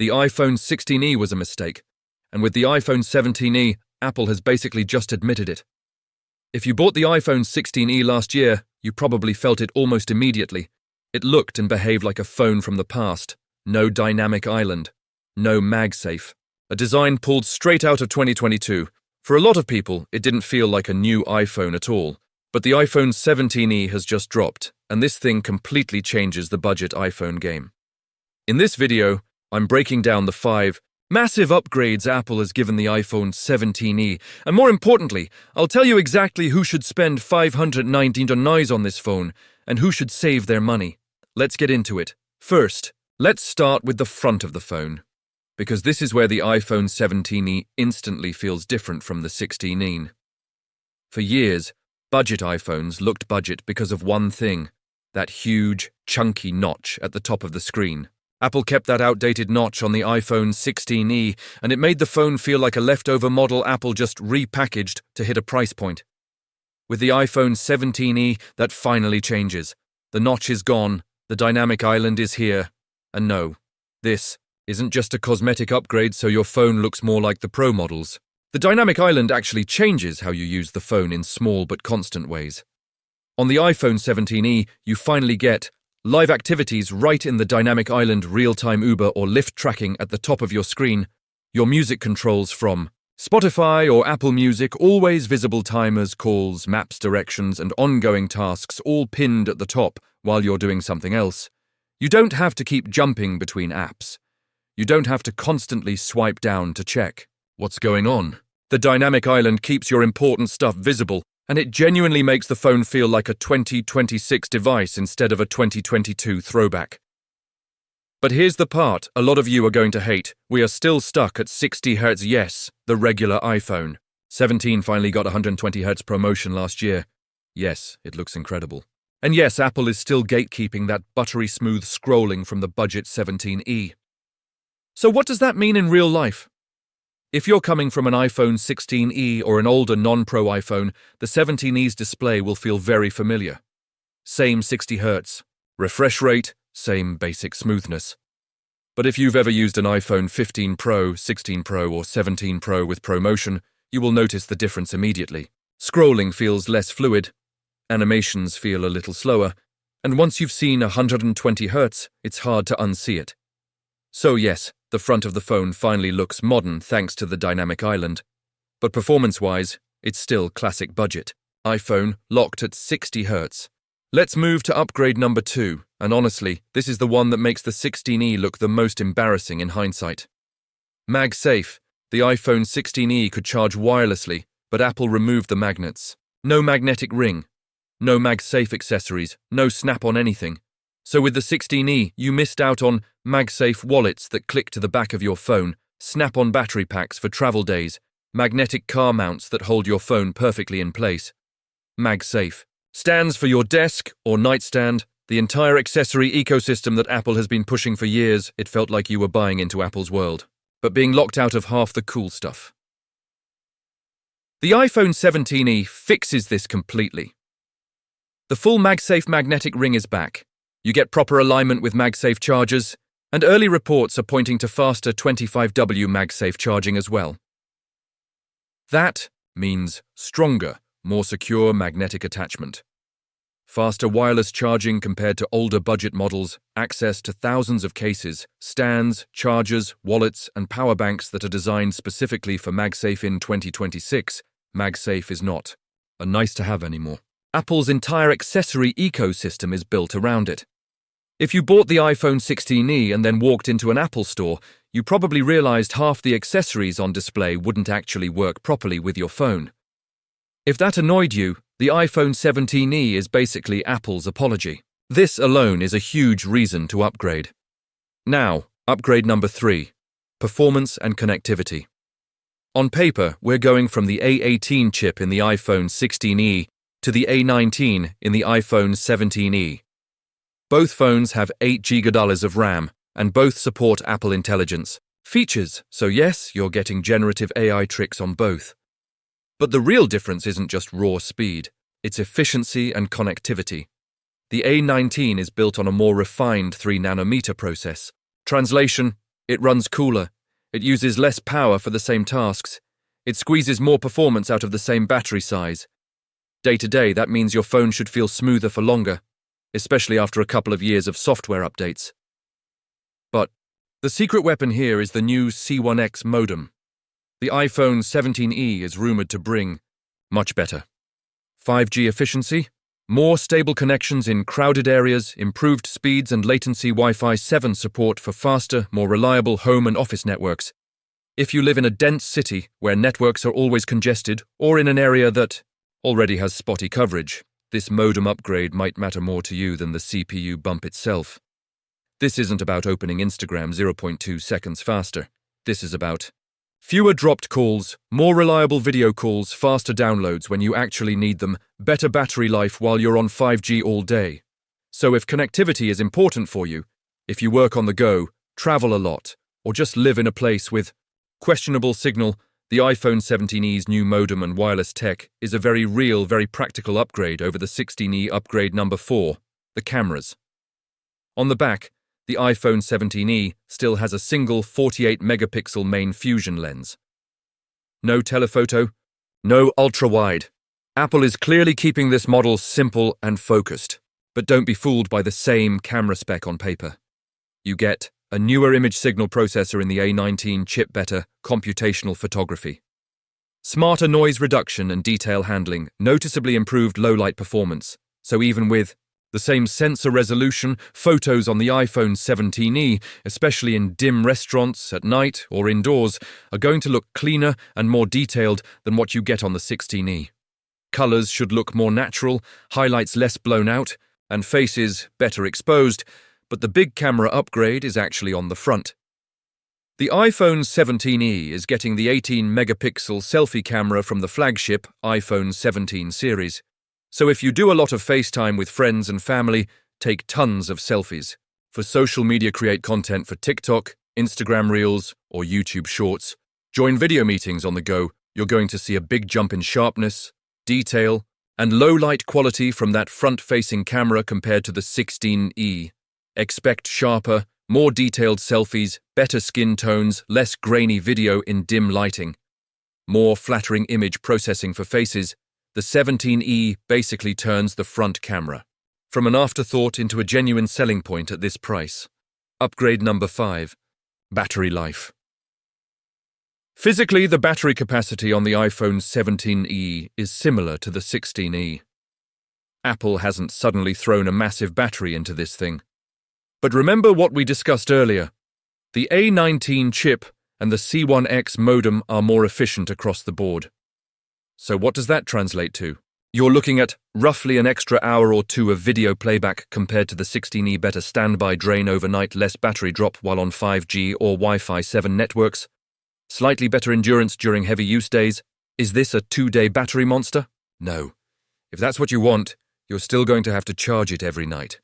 The iPhone 16e was a mistake, and with the iPhone 17e, Apple has basically just admitted it. If you bought the iPhone 16e last year, you probably felt it almost immediately. It looked and behaved like a phone from the past. No dynamic island. No MagSafe. A design pulled straight out of 2022. For a lot of people, it didn't feel like a new iPhone at all. But the iPhone 17e has just dropped, and this thing completely changes the budget iPhone game. In this video, I'm breaking down the 5 massive upgrades Apple has given the iPhone 17e, and more importantly, I'll tell you exactly who should spend $519 on this phone, and who should save their money. Let's get into it. First, let's start with the front of the phone, because this is where the iPhone 17e instantly feels different from the 16e. For years, budget iPhones looked budget because of one thing, that huge, chunky notch at the top of the screen. Apple kept that outdated notch on the iPhone 16e, and it made the phone feel like a leftover model Apple just repackaged to hit a price point. With the iPhone 17e, that finally changes. The notch is gone, the dynamic island is here, and no, this isn't just a cosmetic upgrade so your phone looks more like the Pro models. The dynamic island actually changes how you use the phone in small but constant ways. On the iPhone 17e, you finally get live activities right in the dynamic island, real-time Uber or Lyft tracking at the top of your screen, your music controls from Spotify or Apple Music, always visible timers, calls, maps, directions, and ongoing tasks all pinned at the top while you're doing something else. You don't have to keep jumping between apps. You don't have to constantly swipe down to check what's going on. The dynamic island keeps your important stuff visible, and it genuinely makes the phone feel like a 2026 device instead of a 2022 throwback. But here's the part a lot of you are going to hate. We are still stuck at 60 Hz. Yes, the regular iPhone 17 finally got 120 Hz promotion last year. Yes, it looks incredible. And yes, Apple is still gatekeeping that buttery smooth scrolling from the budget 17e. So what does that mean in real life? If you're coming from an iPhone 16e or an older non-Pro iPhone, the 17e's display will feel very familiar. Same 60 Hz. Refresh rate, same basic smoothness. But if you've ever used an iPhone 15 Pro, 16 Pro or 17 Pro with ProMotion, you will notice the difference immediately. Scrolling feels less fluid, animations feel a little slower, and once you've seen 120 Hz, it's hard to unsee it. So yes, the front of the phone finally looks modern thanks to the dynamic island. But performance-wise, it's still classic budget. iPhone locked at 60 Hz. Let's move to upgrade number 2, and honestly, this is the one that makes the 16e look the most embarrassing in hindsight. MagSafe. The iPhone 16e could charge wirelessly, but Apple removed the magnets. No magnetic ring. No MagSafe accessories. No snap-on anything. So with the 16e, you missed out on MagSafe wallets that click to the back of your phone, snap-on battery packs for travel days, magnetic car mounts that hold your phone perfectly in place. MagSafe stands for your desk or nightstand, the entire accessory ecosystem that Apple has been pushing for years. It felt like you were buying into Apple's world, but being locked out of half the cool stuff. The iPhone 17e fixes this completely. The full MagSafe magnetic ring is back. You get proper alignment with MagSafe chargers, and early reports are pointing to faster 25W MagSafe charging as well. That means stronger, more secure magnetic attachment. Faster wireless charging compared to older budget models, access to thousands of cases, stands, chargers, wallets, and power banks that are designed specifically for MagSafe in 2026. MagSafe is not a nice-to-have anymore. Apple's entire accessory ecosystem is built around it. If you bought the iPhone 16e and then walked into an Apple store, you probably realized half the accessories on display wouldn't actually work properly with your phone. If that annoyed you, the iPhone 17e is basically Apple's apology. This alone is a huge reason to upgrade. Now, upgrade number 3, performance and connectivity. On paper, we're going from the A18 chip in the iPhone 16e to the A19 in the iPhone 17e. Both phones have 8 GB of RAM, and both support Apple Intelligence features, so yes, you're getting generative AI tricks on both. But the real difference isn't just raw speed, it's efficiency and connectivity. The A19 is built on a more refined 3nm process. Translation, It runs cooler. It uses less power for the same tasks. It squeezes more performance out of the same battery size. Day to day, that means your phone should feel smoother for longer, especially after a couple of years of software updates. But the secret weapon here is the new C1X modem. The iPhone 17e is rumored to bring much better 5G efficiency, more stable connections in crowded areas, improved speeds and latency Wi-Fi 7 support for faster, more reliable home and office networks. If you live in a dense city where networks are always congested, or in an area that already has spotty coverage, this modem upgrade might matter more to you than the CPU bump itself. This isn't about opening Instagram 0.2 seconds faster. This is about fewer dropped calls, more reliable video calls, faster downloads when you actually need them, better battery life while you're on 5G all day. So if connectivity is important for you, if you work on the go, travel a lot, or just live in a place with questionable signal, the iPhone 17e's new modem and wireless tech is a very real, very practical upgrade over the 16e upgrade number 4, the cameras. On the back, the iPhone 17e still has a single 48-megapixel main fusion lens. No telephoto, no ultra-wide. Apple is clearly keeping this model simple and focused, but don't be fooled by the same camera spec on paper. You get a newer image signal processor in the A19 chip, better computational photography, smarter noise reduction and detail handling, noticeably improved low-light performance, so even with the same sensor resolution, photos on the iPhone 17e, especially in dim restaurants, at night, or indoors, are going to look cleaner and more detailed than what you get on the 16e. Colors should look more natural, highlights less blown out, and faces better exposed, but the big camera upgrade is actually on the front. The iPhone 17e is getting the 18-megapixel selfie camera from the flagship iPhone 17 series. So if you do a lot of FaceTime with friends and family, take tons of selfies. For social media, create content for TikTok, Instagram Reels, or YouTube Shorts. Join video meetings on the go. You're going to see a big jump in sharpness, detail, and low light quality from that front-facing camera compared to the 16e. Expect sharper, more detailed selfies, better skin tones, less grainy video in dim lighting. More flattering image processing for faces. The 17e basically turns the front camera from an afterthought into a genuine selling point at this price. Upgrade number 5. Battery life. Physically, the battery capacity on the iPhone 17e is similar to the 16e. Apple hasn't suddenly thrown a massive battery into this thing. But remember what we discussed earlier. The A19 chip and the C1X modem are more efficient across the board. So what does that translate to? You're looking at roughly an extra hour or two of video playback compared to the 16e, better standby drain overnight, less battery drop while on 5G or Wi-Fi 7 networks, slightly better endurance during heavy use days. Is this a 2-day battery monster? No. If that's what you want, you're still going to have to charge it every night.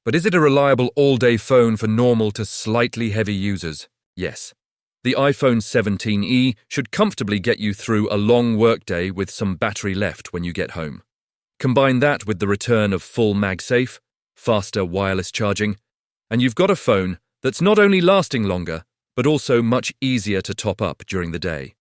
But is it a reliable all-day phone for normal to slightly heavy users? Yes. The iPhone 17e should comfortably get you through a long workday with some battery left when you get home. Combine that with the return of full MagSafe, faster wireless charging, and you've got a phone that's not only lasting longer, but also much easier to top up during the day.